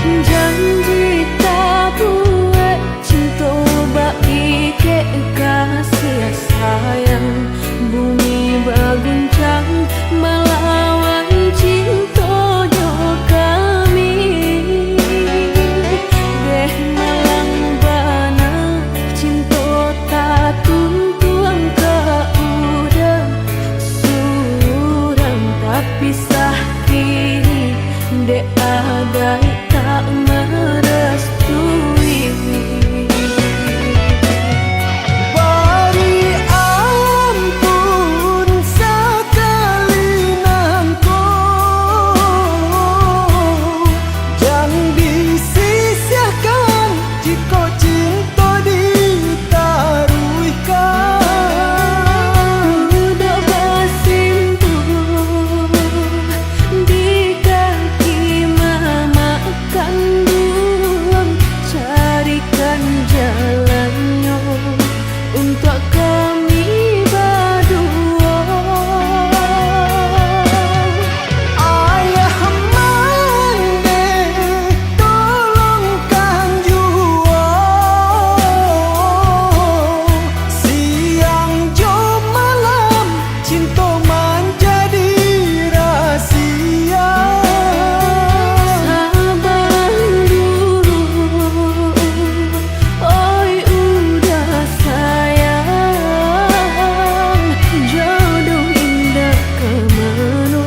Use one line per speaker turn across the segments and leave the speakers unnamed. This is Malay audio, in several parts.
Janji tak buat cinta baik ke kasih sayang. Bumi berguncang melawan cinta jo kami. Deh malang bana cinta tak tuntuang ke udang. Surang tapi sah kini dek ada tak merestui.
Beri ampun sekali nangko, jangan disisihkan jika cinta ditaruhkan.
Duduk bersimpuh di kaki mama kandung, carikan jalannya untuk kami berdua.
Ayah mande tolongkan jua, siang jo malam cinta menjadi rahasia.
Sabar dulu, oi udah sayang. Jodoh indah kemana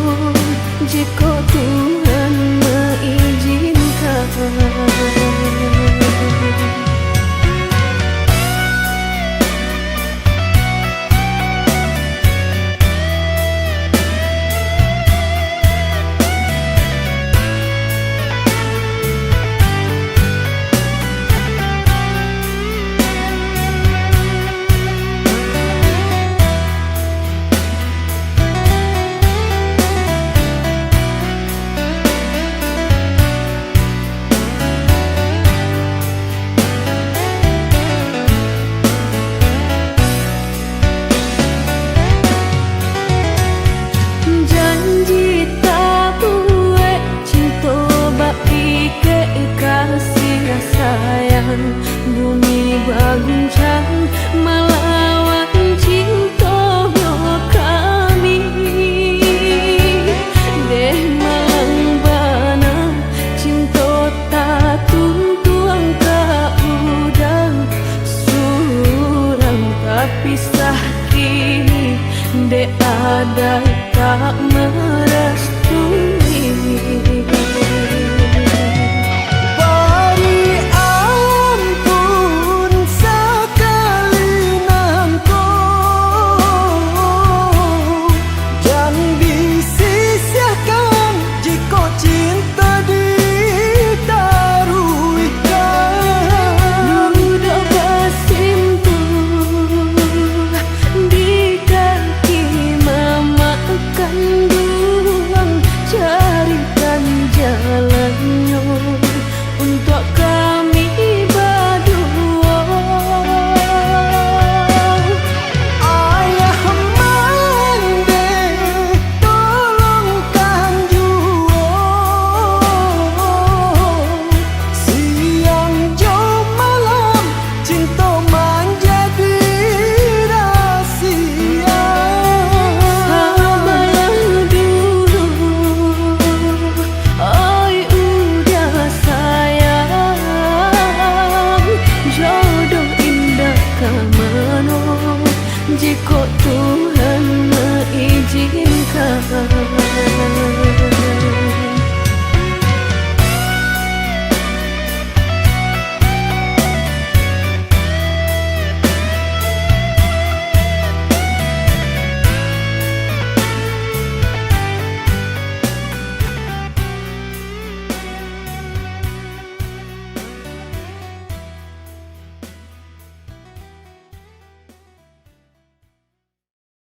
jika Tuhan mengizinkan. Janji tak buat cinta baik ke kasih sayang. Bumi berguncang melawan cinta kami. Deh malang bana cinta tak tuntuang ke udang. Surang tapi sah kini dek ada tak